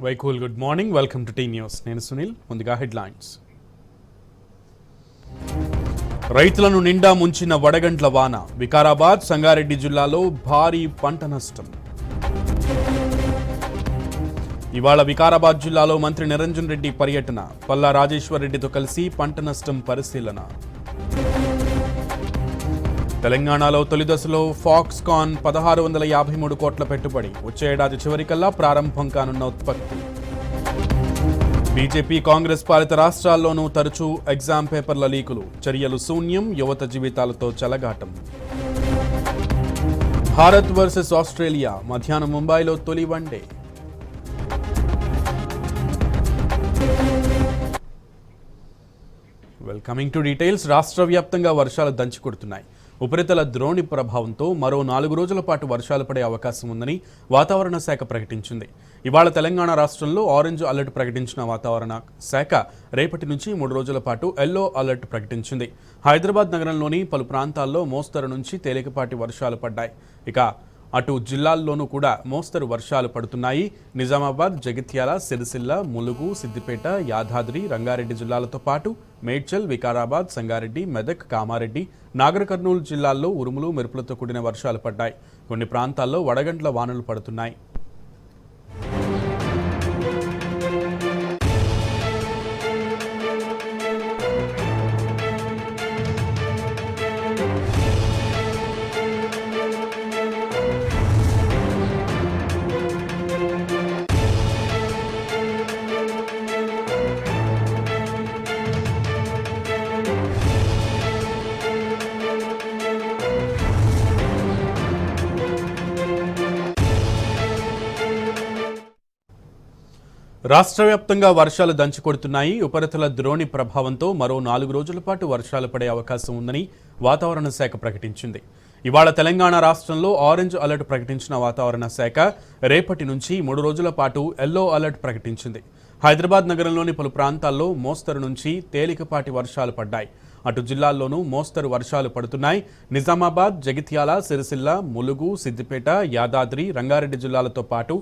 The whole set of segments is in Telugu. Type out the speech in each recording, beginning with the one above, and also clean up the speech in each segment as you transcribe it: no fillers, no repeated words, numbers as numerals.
Cool. Good morning. Welcome to T News. నేను సునీల్. ముందుగా హెడ్లైన్స్. రైతులను నిండా ముంచిన వడగండ్ల వాన. వికారాబాద్, సంగారెడ్డి జిల్లాలో భారీ పంట నష్టం. ఇవాళ వికారాబాద్ జిల్లాలో మంత్రి నిరంజన్ రెడ్డి పర్యటన. పల్లా రాజేశ్వర్ రెడ్డితో కలిసి పంట నష్టం పరిశీలన. తెలంగాణలో తొలి దశలో ఫాక్స్కాన్ 1653 కోట్ల పెట్టుబడి. వచ్చే ఏడాది చివరికల్లా ప్రారంభం కానున్న ఉత్పత్తి. బీజేపీ కాంగ్రెస్ పాలిత రాష్ట్రాల్లోనూ తరచూ ఎగ్జామ్ పేపర్ల లీకులు. చర్యలు శూన్యం, యువత జీవితాలతో చెలగాటం. భారత్ వర్సెస్ ఆస్ట్రేలియా మధ్యాహ్నం ముంబైలో తొలి వన్డే. Coming to details. రాష్ట్ర వ్యాప్తంగా వర్షాలు దంచుకొడుతున్నాయి. ఉపరితల ద్రోణి ప్రభావంతో మరో 4 రోజుల పాటు వర్షాలు పడే అవకాశం ఉందని వాతావరణ శాఖ ప్రకటించింది. ఇవాళ తెలంగాణ రాష్ట్రంలో ఆరెంజ్ అలర్ట్ ప్రకటించిన వాతావరణ శాఖ రేపటి నుంచి 3 రోజుల పాటు ఎల్లో అలర్ట్ ప్రకటించింది. హైదరాబాద్ నగరంలోని పలు ప్రాంతాల్లో మోస్తరు నుంచి తేలికపాటి వర్షాలు పడ్డాయి. ఇక అటు జిల్లాల్లోనూ కూడా మోస్తరు వర్షాలు పడుతున్నాయి. నిజామాబాద్, జగిత్యాల, సిరిసిల్ల, ములుగు, సిద్దిపేట, యాదాద్రి, రంగారెడ్డి జిల్లాలతో పాటు మేడ్చల్, వికారాబాద్, సంగారెడ్డి, మెదక్, కామారెడ్డి, నాగర్ కర్నూలు జిల్లాల్లో ఉరుములు, మెరుపులతో కూడిన వర్షాలు పడ్డాయి. కొన్ని ప్రాంతాల్లో వడగండ్ల వానలు పడుతున్నాయి. రాష్ట్ర వ్యాప్తంగా వర్షాలు దంచుకొడుతున్నాయి. ఉపరితల ద్రోణి ప్రభావంతో మరో 4 రోజుల పాటు వర్షాలు పడే అవకాశం ఉందని వాతావరణ శాఖ ప్రకటించింది. ఇవాళ తెలంగాణ రాష్ట్రంలో ఆరెంజ్ అలర్ట్ ప్రకటించిన వాతావరణ శాఖ రేపటి నుంచి 3 రోజుల పాటు ఎల్లో అలర్ట్ ప్రకటించింది. హైదరాబాద్ నగరంలోని పలు ప్రాంతాల్లో మోస్తరు నుంచి తేలికపాటి వర్షాలు పడ్డాయి. అటు జిల్లాల్లోనూ మోస్తరు వర్షాలు పడుతున్నాయి. నిజామాబాద్, జగిత్యాల, సిరిసిల్ల, ములుగు, సిద్దిపేట, యాదాద్రి, రంగారెడ్డి జిల్లాలతో పాటు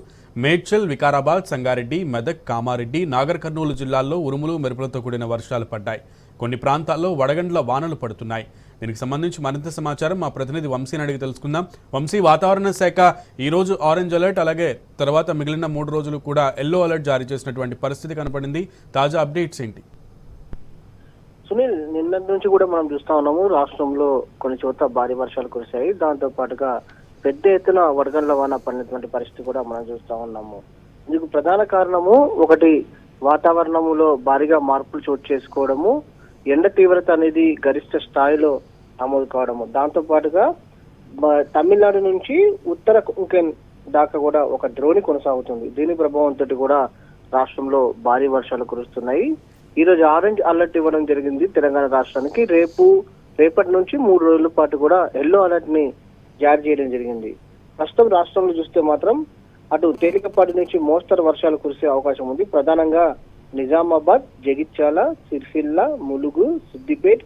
మేడ్చల్, వికారాబాద్, సంగారెడ్డి, మెదక్, కామారెడ్డి, నాగర్ కర్నూలు జిల్లాల్లో ఉరుములు, మెరుపులతో కూడిన వర్షాలు పడ్డాయి. కొన్ని ప్రాంతాల్లో వడగండ్ల వానలు పడుతున్నాయి. దీనికి సంబంధించి మరింత సమాచారం మా ప్రతినిధి వంశీని అడిగి తెలుసుకుందాం. వంశీ, వాతావరణ శాఖ ఈరోజు ఆరెంజ్ అలర్ట్, అలాగే తర్వాత మిగిలిన 3 రోజులు కూడా ఎల్లో అలర్ట్ జారీ చేసినటువంటి పరిస్థితి కనపడింది. తాజా అప్డేట్స్ ఏంటి? సునీల్, నిన్నటి నుంచి కూడా మనం చూస్తా ఉన్నాము. రాష్ట్రంలో కొన్ని చోట్ల భారీ వర్షాలు కురిశాయి. దాంతో పాటుగా పెద్ద ఎత్తున వడగండ్ల వాన పడినటువంటి పరిస్థితి కూడా మనం చూస్తా ఉన్నాము. ఇందుకు ప్రధాన కారణము ఒకటి, వాతావరణంలో భారీగా మార్పులు చోటు చేసుకోవడము, ఎండ తీవ్రత అనేది గరిష్ట స్థాయిలో నమోదు కావడము. దాంతో పాటుగా తమిళనాడు నుంచి ఉత్తర కొంకణ్ దాకా కూడా ఒక ద్రోణి కొనసాగుతుంది. దీని ప్రభావంతో కూడా రాష్ట్రంలో భారీ వర్షాలు కురుస్తున్నాయి. ఈ రోజు ఆరెంజ్ అలర్ట్ ఇవ్వడం జరిగింది తెలంగాణ రాష్ట్రానికి. రేపటి నుంచి 3 రోజుల పాటు కూడా ఎల్లో అలర్ట్ ని జారీ చేయడం జరిగింది. ప్రస్తుతం రాష్ట్రంలో చూస్తే మాత్రం అటు తేలికపాటి నుంచి మోస్తరు వర్షాలు కురిసే అవకాశం ఉంది. ప్రధానంగా నిజామాబాద్, జగిత్యాల, సిరిసిల్ల, ములుగు, సిద్దిపేట్,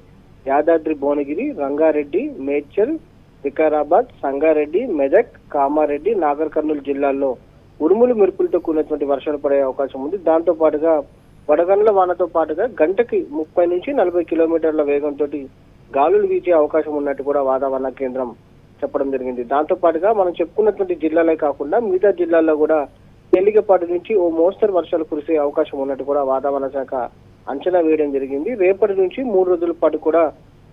యాదాద్రి, భువనగిరి, రంగారెడ్డి, మేడ్చల్, వికారాబాద్, సంగారెడ్డి, మెదక్, కామారెడ్డి, నాగర్ కర్నూలు జిల్లాల్లో ఉరుములు, మెరుపులతో కూడినటువంటి వర్షాలు పడే అవకాశం ఉంది. దాంతో పాటుగా వడగండ్ల వానతో పాటుగా గంటకి 30 నుంచి 40 కిలోమీటర్ల వేగంతో గాలులు వీచే అవకాశం ఉన్నట్టు కూడా వాతావరణ కేంద్రం చెప్పడం జరిగింది. దాంతో పాటుగా మనం చెప్పుకున్నటువంటి జిల్లాలే కాకుండా మిగతా జిల్లాల్లో కూడా తేలికపాటి నుంచి ఓ మోస్తరు వర్షాలు కురిసే అవకాశం ఉన్నట్టు కూడా వాతావరణ శాఖ అంచనా వేయడం జరిగింది. రేపటి నుంచి 3 రోజుల పాటు కూడా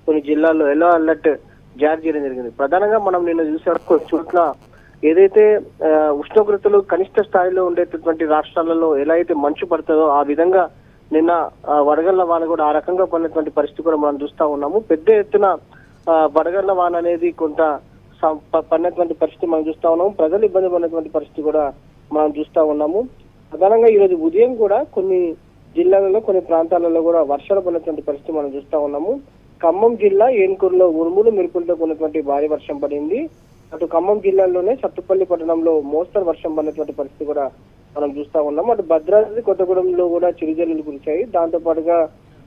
కొన్ని జిల్లాల్లో ఎల్లో అలర్ట్ జారీ చేయడం జరిగింది. ప్రధానంగా మనం నిన్న చూసే కొన్ని చోట్ల ఏదైతే ఉష్ణోగ్రతలు కనిష్ట స్థాయిలో ఉండేటటువంటి రాష్ట్రాలలో ఎలా అయితే మంచు పడుతుందో ఆ విధంగా నిన్న వడగళ్ల వాన కూడా ఆ రకంగా పడినటువంటి పరిస్థితి కూడా మనం చూస్తా ఉన్నాము. పెద్ద ఎత్తున వడగళ్ల వాన అనేది కొంత పడినటువంటి పరిస్థితి మనం చూస్తా ఉన్నాము. ప్రజలు ఇబ్బంది పడినటువంటి పరిస్థితి కూడా మనం చూస్తా ఉన్నాము. ప్రధానంగా ఈ రోజు ఉదయం కూడా కొన్ని జిల్లాలలో, కొన్ని ప్రాంతాలలో కూడా వర్షాలు పడినటువంటి పరిస్థితి మనం చూస్తా ఉన్నాము. ఖమ్మం జిల్లా ఏన్కూరులో ఉరుములు, మెరుపులతో కూడినటువంటి భారీ వర్షం పడింది. అటు ఖమ్మం జిల్లాలోనే సత్తుపల్లి పట్టణంలో మోస్తరు వర్షం పడినటువంటి పరిస్థితి కూడా మనం చూస్తా ఉన్నాం. అటు భద్రాద్రి కొత్తగూడెంలో కూడా చిరుజల్లులు కురిశాయి. దాంతో పాటుగా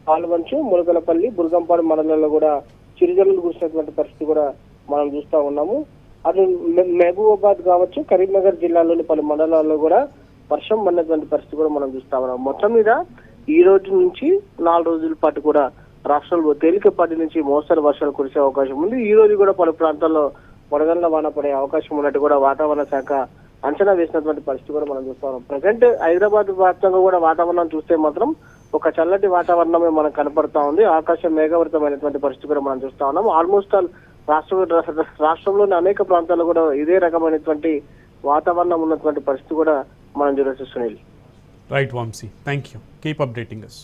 పాల్వంచు, ములకలపల్లి, బుర్గంపాడు మండలాల్లో కూడా చిరుజల్లులు కురిసినటువంటి పరిస్థితి కూడా మనం చూస్తా ఉన్నాము. అటు మహబూబాబాద్ కావచ్చు, కరీంనగర్ జిల్లాలోని పలు మండలాల్లో కూడా వర్షం పడినటువంటి పరిస్థితి కూడా మనం చూస్తా ఉన్నాం. మొత్తం మీద ఈ రోజు నుంచి 4 రోజుల పాటు కూడా రాష్ట్రంలో తేలికపాటి నుంచి మోస్తరు వర్షాలు కురిసే అవకాశం ఉంది. ఈ రోజు కూడా పలు ప్రాంతాల్లో వడగండ్ల వాన పడే అవకాశం ఉన్నట్టు కూడా వాతావరణ శాఖ అంచనా వేసినటువంటి పరిస్థితి కూడా మనం చూస్తా ఉన్నాం. ప్రజెంట్ హైదరాబాద్ వ్యాప్తంగా కూడా వాతావరణం చూస్తే మాత్రం ఒక చల్లటి వాతావరణమే మనకు కనపడతా ఉంది. ఆకాశం మేఘావృతమైనటువంటి పరిస్థితి కూడా మనం చూస్తా ఉన్నాం. ఆల్మోస్ట్ ఆల్ రాష్ట్రంలోని అనేక ప్రాంతాల్లో కూడా ఇదే రకమైనటువంటి వాతావరణం ఉన్నటువంటి పరిస్థితి కూడా మనం చూడొచ్చు Sunil. Right Vamshi, thank you. Keep updating us.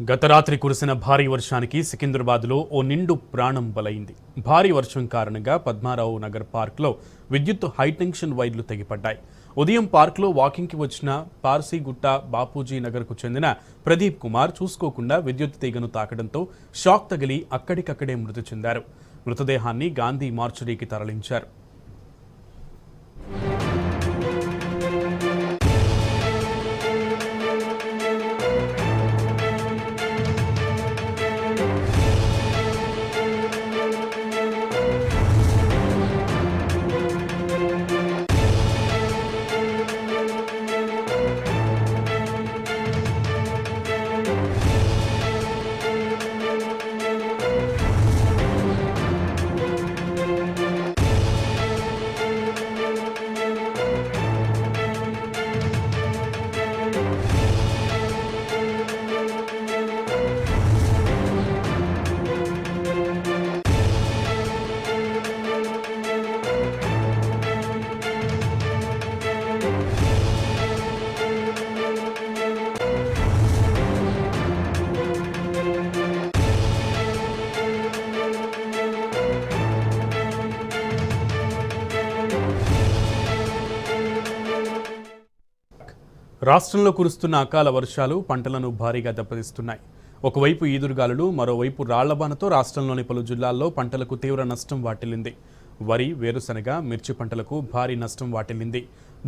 గత రాత్రి కురిసిన భారీ వర్షానికి సికింద్రాబాద్లో ఓ నిండు ప్రాణం బలైంది. భారీ వర్షం కారణంగా పద్మారావు నగర్ పార్క్లో విద్యుత్ హైటెన్షన్ వైర్లు తెగిపడ్డాయి. ఉదయం పార్క్లో వాకింగ్కి వచ్చిన పార్సీగుట్ట బాపూజీ నగర్కు చెందిన ప్రదీప్ కుమార్ చూసుకోకుండా విద్యుత్ తీగను తాకడంతో షాక్ తగిలి అక్కడికక్కడే మృతి చెందారు. మృతదేహాన్ని గాంధీ మార్చురీకి తరలించారు. రాష్ట్రంలో కురుస్తున్న అకాల వర్షాలు పంటలను భారీగా దెబ్బతీస్తున్నాయి. ఒకవైపు ఈదురుగాలులు, మరోవైపు రాళ్లబానతో రాష్ట్రంలోని పలు జిల్లాల్లో పంటలకు తీవ్ర నష్టం వాటిల్లింది. వరి, వేరుశనగ, మిర్చి పంటలకు భారీ నష్టం వాటిల్లింది.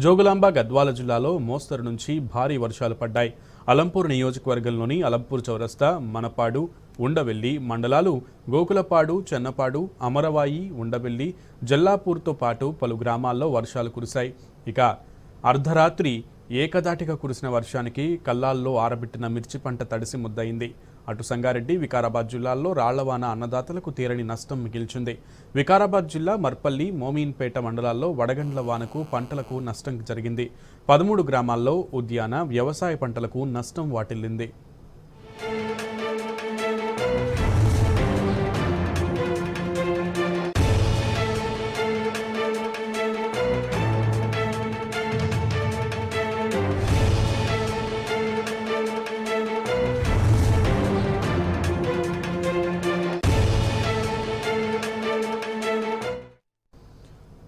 జోగులాంబ, గద్వాల జిల్లాలో మోస్తరు నుంచి భారీ వర్షాలు పడ్డాయి. అలంపూర్ నియోజకవర్గంలోని అలంపూర్ చౌరస్తా, మనపాడు, ఉండవెల్లి మండలాలు, గోకులపాడు, చెన్నపాడు, అమరవాయి, ఉండవెల్లి, జల్లాపూర్తో పాటు పలు గ్రామాల్లో వర్షాలు కురిశాయి. ఇక అర్ధరాత్రి ఏకదాటిగా కురిసిన వర్షానికి కల్లాల్లో ఆరబెట్టిన మిర్చి పంట తడిసి ముద్దయింది. అటు సంగారెడ్డి, వికారాబాద్ జిల్లాల్లో రాళ్లవాన అన్నదాతలకు తీరని నష్టం మిగిల్చింది. వికారాబాద్ జిల్లా మర్పల్లి, మోమీన్పేట మండలాల్లో వడగండ్ల వానకు పంటలకు నష్టం జరిగింది. 13 గ్రామాల్లో ఉద్యాన, వ్యవసాయ పంటలకు నష్టం వాటిల్లింది.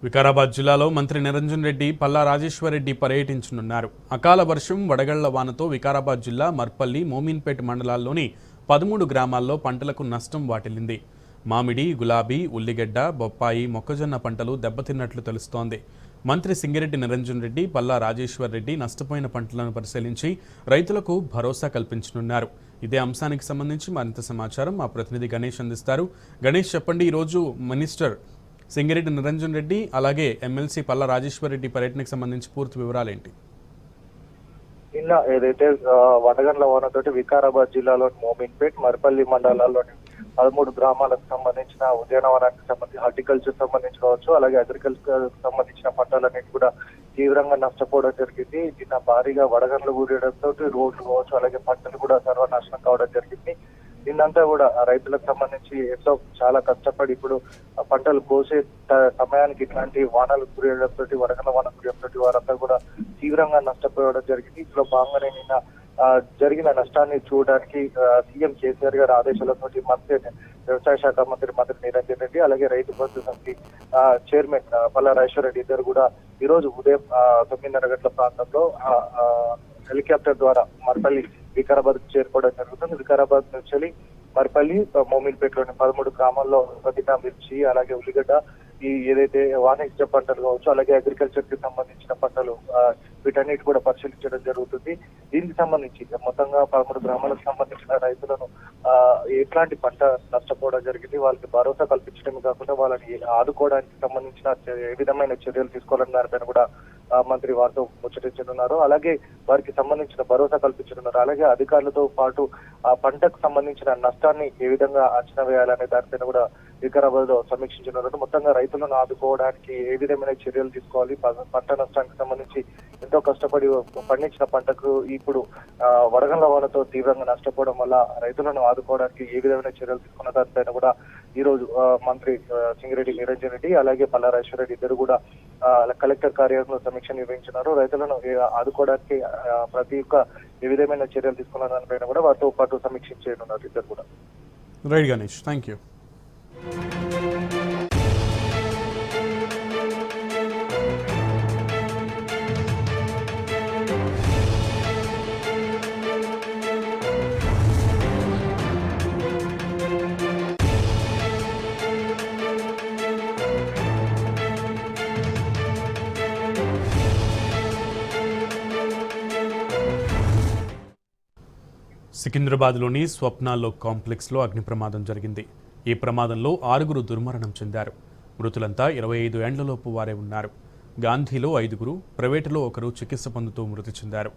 వికారాబాద్ జిల్లాలో మంత్రి నిరంజన్ రెడ్డి, పల్లా రాజేశ్వర్ రెడ్డి పర్యటించనున్నారు. అకాల వర్షం, వడగళ్ల వానతో వికారాబాద్ జిల్లా మర్పల్లి, మోమీన్పేట మండలాల్లోని 13 గ్రామాల్లో పంటలకు నష్టం వాటిల్లింది. మామిడి, గులాబీ, ఉల్లిగడ్డ, బొప్పాయి, మొక్కజొన్న పంటలు దెబ్బతిన్నట్లు తెలుస్తోంది. మంత్రి సింగిరెడ్డి నిరంజన్ రెడ్డి, పల్లా రాజేశ్వర్ రెడ్డి నష్టపోయిన పంటలను పరిశీలించి రైతులకు భరోసా కల్పించనున్నారు. ఇదే అంశానికి సంబంధించి మరింత సమాచారం మా ప్రతినిధి గణేష్ అందిస్తారు. గణేష్, చెప్పండి, ఈరోజు మినిస్టర్ సింగిరెడ్డి నిరంజన్ రెడ్డి అలాగే ఎమ్మెల్సీ పల్లా రాజేశ్వర్ రెడ్డి పర్యటనకు సంబంధించి పూర్తి వివరాలు ఏంటి? నిన్న ఏదైతే వడగండ్ల వానతోటి వికారాబాద్ జిల్లాలోని మోమిన్పేట్, మర్పల్లి మండలాల్లోని 13 గ్రామాలకు సంబంధించిన ఉద్యానవనానికి సంబంధించి హార్టికల్చర్ సంబంధించి కావచ్చు, అలాగే అగ్రికల్చర్ సంబంధించిన పంటలన్నిటి కూడా తీవ్రంగా నష్టపోవడం జరిగింది. నిన్న భారీగా వడగండ్లు కూడడంతో రోడ్లు కావచ్చు, అలాగే పంటలు కూడా సర్వనాశనం కావడం జరిగింది. నిన్నంతా కూడా రైతులకు సంబంధించి ఎంతో చాలా కష్టపడి ఇప్పుడు పంటలు కోసే సమయానికి ఇట్లాంటి వానలు కురియడంతో, వడగండ్ల వాన కురియడంతో వారంతా కూడా తీవ్రంగా నష్టపోవడం జరిగింది. ఇందులో భాగంగానే నిన్న జరిగిన నష్టాన్ని చూడడానికి సీఎం కేసీఆర్ గారి ఆదేశాలతో మంత్రి వ్యవసాయ శాఖ మంత్రి నిరంజన్ రెడ్డి అలాగే రైతు బంధు సమితి చైర్మన్ పల్లా రాజేశ్వర్ రెడ్డి ఇద్దరు కూడా ఈ రోజు ఉదయం 9:30 గంటల ప్రాంతంలో హెలికాప్టర్ ద్వారా మర్పల్లి వికారాబాద్ చేరుకోవడం జరుగుతుంది. వికారాబాద్ నుంచి మరిపల్లి, మోమిన్పేటలోని 13 గ్రామాల్లో వదిన, మిర్చి, అలాగే ఉల్లిగడ్డ, ఈ ఏదైతే వాణిజ్య పంటలు కావచ్చు, అలాగే అగ్రికల్చర్ కి సంబంధించిన పంటలు వీటన్నిటి కూడా పరిశీలించడం జరుగుతుంది. దీనికి సంబంధించి మొత్తంగా 13 గ్రామాలకు సంబంధించిన రైతులను ఎట్లాంటి పంట నష్టపోవడం జరిగింది, వాళ్ళకి భరోసా కల్పించడమే కాకుండా వాళ్ళని ఆదుకోవడానికి సంబంధించిన ఏ విధమైన చర్యలు తీసుకోవాలని దానిపైన కూడా మంత్రి వారితో ముచ్చటించనున్నారు. అలాగే వారికి సంబంధించిన భరోసా కల్పించనున్నారు. అలాగే అధికారులతో పాటు ఆ పంటకు సంబంధించిన నష్టాన్ని ఏ విధంగా అంచనా వేయాలనే దానిపైన కూడా వికారాబాద్ లో సమీక్షించనున్నారు. మొత్తంగా రైతులను ఆదుకోవడానికి ఏ విధమైన చర్యలు తీసుకోవాలి, పంట నష్టానికి సంబంధించి ఎంతో కష్టపడి పండించిన పంటకు ఇప్పుడు వడగండ్ల వానతో తీవ్రంగా నష్టపోవడం వల్ల రైతులను ఆదుకోవడానికి ఏ విధమైన చర్యలు తీసుకున్న దానిపైన కూడా ఈ రోజు మంత్రి సింగిరెడ్డి నిరంజన్ రెడ్డి అలాగే పల్లారాజేశ్వర రెడ్డి ఇద్దరు కూడా కలెక్టర్ కార్యాలయంలో సమీక్ష నిర్వహించినారు. రైతులను ఆదుకోవడానికి ప్రతి ఒక్క ఏ విధమైన చర్యలు తీసుకున్న దానిపైన కూడా వారితో పాటు సమీక్షించనున్నారు ఇద్దరు కూడా. Right Ganesh, thank you. సికింద్రాబాద్లోని స్వప్నాలో కాంప్లెక్స్లో అగ్ని ప్రమాదం జరిగింది. ఈ ప్రమాదంలో 6 దుర్మరణం చెందారు. మృతులంతా 25 ఏండ్లలోపు వారే ఉన్నారు. గాంధీలో 5, ప్రైవేటులో 1 చికిత్స పొందుతూ మృతి చెందారు.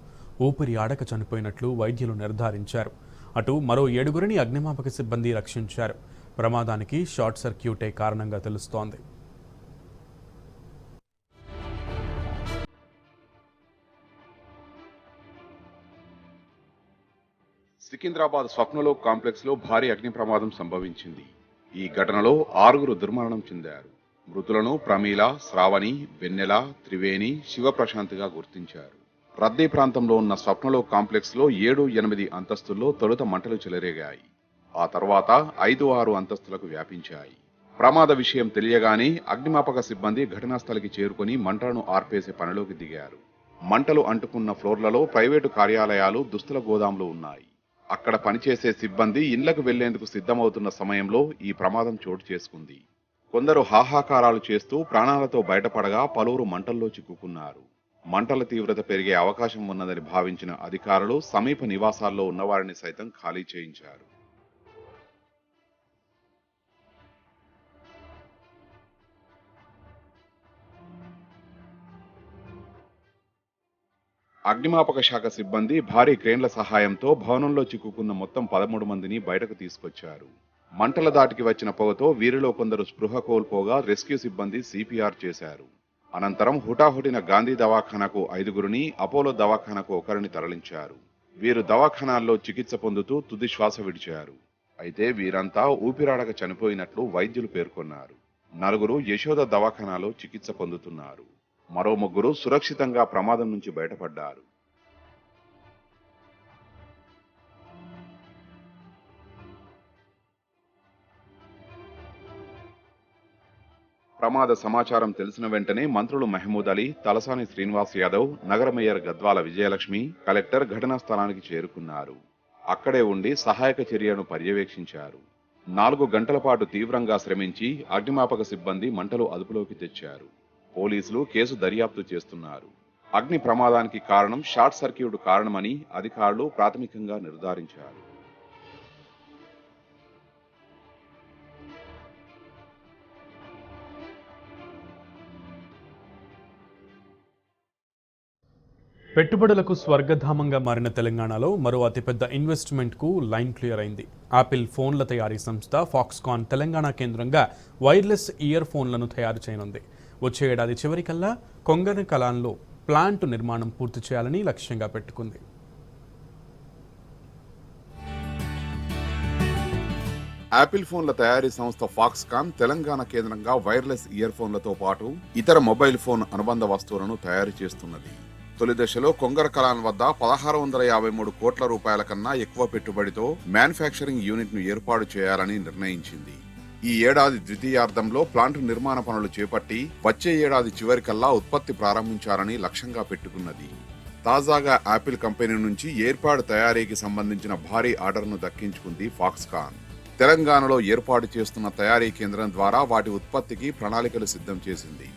ఊపిరి ఆడక చనిపోయినట్లు వైద్యులు నిర్ధారించారు. అటు మరో 7 అగ్నిమాపక సిబ్బంది రక్షించారు. ప్రమాదానికి షార్ట్ సర్క్యూటే కారణంగా తెలుస్తోంది. సికింద్రాబాద్ స్వప్నలో కాంప్లెక్స్ లో భారీ అగ్ని ప్రమాదం సంభవించింది. ఈ ఘటనలో 6 దుర్మరణం చెందారు. మృతులను ప్రమీల, శ్రావణి, వెన్నెల, త్రివేణి, శివప్రశాంత్గా గుర్తించారు. రద్దీ ప్రాంతంలో ఉన్న స్వప్నలో కాంప్లెక్స్ లో 7, 8 అంతస్తుల్లో తొలుత మంటలు చెలరేగాయి. ఆ తర్వాత 5, 6 అంతస్తులకు వ్యాపించాయి. ప్రమాద విషయం తెలియగానే అగ్నిమాపక సిబ్బంది ఘటనాస్థలికి చేరుకుని మంటలను ఆర్పేసే పనిలోకి దిగారు. మంటలు అంటుకున్న ఫ్లోర్లలో ప్రైవేటు కార్యాలయాలు, దుస్తుల గోదాంలు ఉన్నాయి. అక్కడ పనిచేసే సిబ్బంది ఇళ్లకు వెళ్లేందుకు సిద్ధమవుతున్న సమయంలో ఈ ప్రమాదం చోటు చేసుకుంది. కొందరు హాహాకారాలు చేస్తూ ప్రాణాలతో బయటపడగా పలువురు మంటల్లో చిక్కుకున్నారు. మంటల తీవ్రత పెరిగే అవకాశం ఉన్నదని భావించిన అధికారులు సమీప నివాసాల్లో ఉన్నవారిని సైతం ఖాళీ చేయించారు. అగ్నిమాపక శాఖ సిబ్బంది భారీ క్రేన్ల సహాయంతో భవనంలో చిక్కుకున్న మొత్తం 13 మందిని బయటకు తీసుకొచ్చారు. మంటల దాటికి వచ్చిన పొగతో వీరిలో కొందరు స్పృహ కోల్పోగా రెస్క్యూ సిబ్బంది సిపిఆర్ చేశారు. అనంతరం హుటాహుటిన గాంధీ దవాఖానకు 5, అపోలో దవాఖానకు 1 తరలించారు. వీరు దవాఖానాల్లో చికిత్స పొందుతూ తుది శ్వాస విడిచారు. అయితే వీరంతా ఊపిరాడక చనిపోయినట్లు వైద్యులు పేర్కొన్నారు. 4 యశోద దవాఖానాలో చికిత్స పొందుతున్నారు. మరో 3 సురక్షితంగా ప్రమాదం నుంచి బయటపడ్డారు. ప్రమాద సమాచారం తెలిసిన వెంటనే మంత్రులు మహమూద్ అలీ, తలసాని శ్రీనివాస్ యాదవ్, నగర మేయర్ గద్వాల విజయలక్ష్మి, కలెక్టర్ ఘటనా స్థలానికి చేరుకున్నారు. అక్కడే ఉండి సహాయక చర్యను పర్యవేక్షించారు. 4 గంటల పాటు తీవ్రంగా శ్రమించి అగ్నిమాపక సిబ్బంది మంటలు అదుపులోకి తెచ్చారు. పోలీసులు కేసు దర్యాప్తు చేస్తున్నారు. అగ్ని ప్రమాదానికి కారణం షార్ట్ సర్క్యూట్ కారణమని అధికారులు ప్రాథమికంగా నిర్ధారించారు. పెట్టుబడులకు స్వర్గధామంగా మారిన తెలంగాణలో మరో అతిపెద్ద ఇన్వెస్ట్మెంట్కు లైన్ క్లియర్ అయింది. యాపిల్ ఫోన్ల తయారీ సంస్థ ఫాక్స్కాన్ తెలంగాణ కేంద్రంగా వైర్లెస్ ఇయర్ ఫోన్లను తయారు చేయనుంది. వచ్చే ఏడాది చివరికల్లా కొంగర కలాన్లో ప్లాంట్ నిర్మాణం పూర్తి చేయాలని లక్ష్యంగా పెట్టుకుంది. యాపిల్ ఫోన్ల తయారీ సంస్థ ఫాక్స్కాన్ తెలంగాణ కేంద్రంగా వైర్లెస్ ఇయర్ ఫోన్లతో పాటు ఇతర మొబైల్ ఫోన్ అనుబంధ వస్తువులను తయారు చేస్తున్నది. తొలి దశలో కొంగర కలాన్ వద్ద 1653 కోట్ల రూపాయల కన్నా ఎక్కువ పెట్టుబడితో మ్యానుఫ్యాక్చరింగ్ యూనిట్ ను ఏర్పాటు చేయాలని నిర్ణయించింది. ఈ ఏడాది ద్వితీయార్థంలో ప్లాంట్ నిర్మాణ పనులు చేపట్టి వచ్చే ఏడాది చివరికల్లా ఉత్పత్తి ప్రారంభించాలని లక్ష్యంగా పెట్టుకున్నది. తాజాగా యాపిల్ కంపెనీ నుంచి ఎయిర్పాడ్ తయారీకి సంబంధించిన భారీ ఆర్డర్ను దక్కించుకుంది ఫాక్స్కాన్. తెలంగాణలో ఏర్పాటు చేస్తున్న తయారీ కేంద్రం ద్వారా వాటి ఉత్పత్తికి ప్రణాళికలు సిద్ధం చేసింది.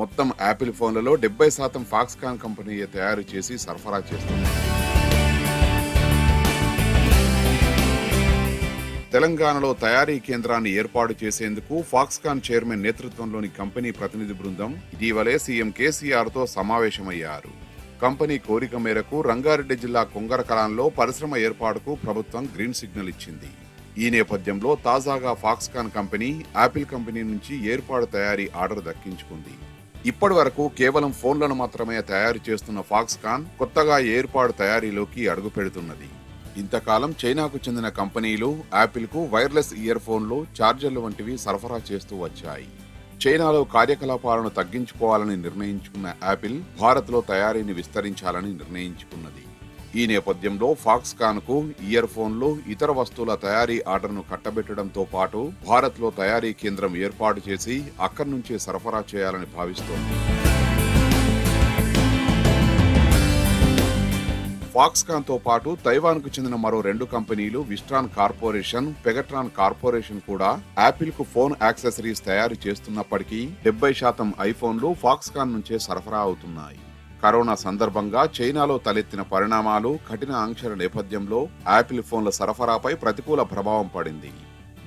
మొత్తం యాపిల్ ఫోన్లలో 70% ఫాక్స్కాన్ కంపెనీయే తయారు చేసి సరఫరా చేస్తుంది. తెలంగాణలో తయారీ కేంద్రాన్ని ఏర్పాటు చేసేందుకు ఫాక్స్కాన్ చైర్మన్ నేతృత్వంలోని కంపెనీ ప్రతినిధి బృందం ఇటీవలే సీఎం కేసీఆర్ తో సమావేశమయ్యారు. కంపెనీ కోరిక మేరకు రంగారెడ్డి జిల్లా కొంగరకలాన్లో పరిశ్రమ ఏర్పాటుకు ప్రభుత్వం గ్రీన్ సిగ్నల్ ఇచ్చింది. ఈ నేపథ్యంలో తాజాగా ఫాక్స్కాన్ కంపెనీ యాపిల్ కంపెనీ నుంచి ఏర్పాటు తయారీ ఆర్డర్ దక్కించుకుంది. ఇప్పటి వరకు కేవలం ఫోన్లను మాత్రమే తయారు చేస్తున్న ఫాక్స్కాన్ కొత్తగా ఏర్పాటు తయారీలోకి అడుగు పెడుతున్నది. ఇంతకాలం చైనాకు చెందిన కంపెనీలు యాపిల్ కు వైర్లెస్ ఇయర్ ఫోన్లు, ఛార్జర్లు వంటివి సరఫరా చేస్తూ వచ్చాయి. చైనాలో కార్యకలాపాలను తగ్గించుకోవాలని నిర్ణయించుకున్న యాపిల్ భారత్లో తయారీని విస్తరించాలని నిర్ణయించుకున్నది. ఈ నేపథ్యంలో ఫాక్స్కాన్ కు ఇయర్ ఫోన్లు, ఇతర వస్తువుల తయారీ ఆర్డర్ను కట్టబెట్టడంతో పాటు భారత్లో తయారీ కేంద్రం ఏర్పాటు చేసి అక్కడి నుంచే సరఫరా చేయాలని భావిస్తోంది. ఫాక్స్కాన్ తో పాటు తైవాన్ కు చెందిన మరో 2 కంపెనీలు విస్ట్రాన్ కార్పొరేషన్, పెగట్రాన్ కార్పొరేషన్ కూడా యాపిల్ కు ఫోన్ యాక్సెసరీస్ తయారు చేస్తున్నప్పటికీ 70% ఐఫోన్లు ఫాక్స్కాన్ నుంచే సరఫరా అవుతున్నాయి. కరోనా సందర్భంగా చైనాలో తలెత్తిన పరిణామాలు, కఠిన ఆంక్షల నేపథ్యంలో యాపిల్ ఫోన్ల సరఫరాపై ప్రతికూల ప్రభావం పడింది.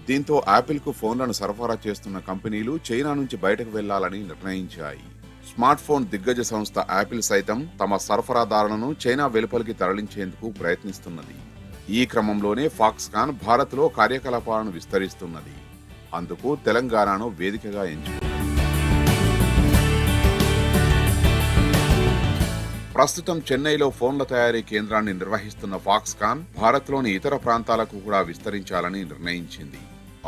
దీంతో యాపిల్ కు ఫోన్లను సరఫరా చేస్తున్న కంపెనీలు చైనా నుంచి బయటకు వెళ్లాలని నిర్ణయించాయి. స్మార్ట్ ఫోన్ దిగ్గజ సంస్థ యాపిల్ సైతం తమ సరఫరాదారులను చైనా వెలుపలికి తరలించేందుకు ప్రయత్నిస్తున్నది. ఈ క్రమంలోనే ఫాక్స్కాన్ భారత్లో కార్యకలాపాలను విస్తరిస్తున్నది. అందుకు తెలంగాణను వేదికగా ఎంచుకుంది. ప్రస్తుతం చెన్నైలో ఫోన్ల తయారీ కేంద్రాన్ని నిర్వహిస్తున్న ఫాక్స్కాన్ భారత్లోని ఇతర ప్రాంతాలకు కూడా విస్తరించాలని నిర్ణయించింది.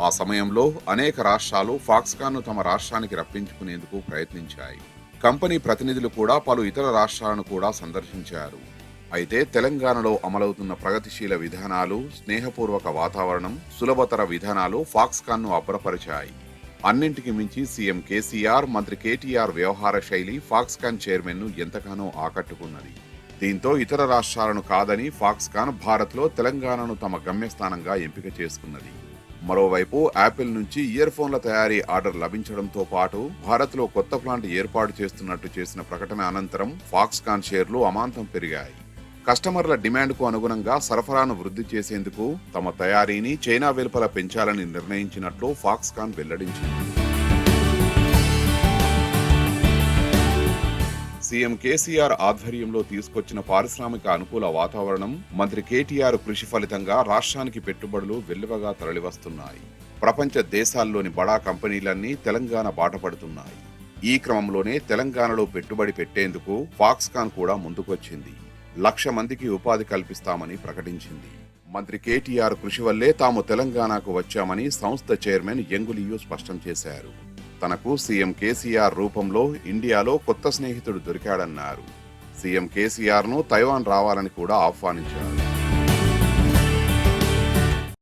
ఆ సమయంలో అనేక రాష్ట్రాలు ఫాక్స్కాన్ను తమ రాష్ట్రానికి రప్పించుకునేందుకు ప్రయత్నించాయి. కంపెనీ ప్రతినిధులు కూడా పలు ఇతర రాష్ట్రాలను కూడా సందర్శించారు. అయితే తెలంగాణలో అమలవుతున్న ప్రగతిశీల విధానాలు, స్నేహపూర్వక వాతావరణం, సులభతర విధానాలు ఫాక్స్కాన్ను అబ్బరపరిచాయి. అన్నింటికి మించి సీఎం కేసీఆర్, మంత్రి కేటీఆర్ వ్యవహార శైలి ఫాక్స్కాన్ చైర్మన్ ను ఎంతగానో ఆకట్టుకున్నది. దీంతో ఇతర రాష్ట్రాలను కాదని ఫాక్స్కాన్ భారత్లో తెలంగాణను తమ గమ్యస్థానంగా ఎంపిక చేసుకున్నది. మరోవైపు యాపిల్ నుంచి ఇయర్ ఫోన్ల తయారీ ఆర్డర్ లభించడంతో పాటు భారత్లో కొత్త ప్లాంట్ ఏర్పాటు చేస్తున్నట్టు చేసిన ప్రకటన అనంతరం ఫాక్స్కాన్ షేర్లు అమాంతం పెరిగాయి. కస్టమర్ల డిమాండ్కు అనుగుణంగా సరఫరాను వృద్ధి చేసేందుకు తమ తయారీని చైనా వెలుపల పెంచాలని నిర్ణయించినట్లు ఫాక్స్కాన్ వెల్లడించింది. సీఎం కేసీఆర్ ఆధ్వర్యంలో తీసుకొచ్చిన పారిశ్రామిక అనుకూల వాతావరణం, మంత్రి కేటీఆర్ కృషి ఫలితంగా రాష్ట్రానికి పెట్టుబడులు వెల్లువగా తరలివస్తున్నాయి. ప్రపంచ దేశాల్లోని బడా కంపెనీలన్నీ తెలంగాణ బాటపడుతున్నాయి. ఈ క్రమంలోనే తెలంగాణలో పెట్టుబడి పెట్టేందుకు ఫాక్స్కాన్ కూడా ముందుకొచ్చింది. 1,00,000 మందికి ఉపాధి కల్పిస్తామని ప్రకటించింది. మంత్రి కేటీఆర్ కృషి వల్లే తాము తెలంగాణకు వచ్చామని సంస్థ చైర్మన్ యంగులియు స్పష్టం చేశారు. తనకు సీఎం కేసీఆర్ రూపంలో ఇండియాలో కొత్త స్నేహితుడు దొరికాడన్నారు. సీఎం కేసీఆర్ ను తైవాన్ రావాలని కూడా ఆహ్వానించారు.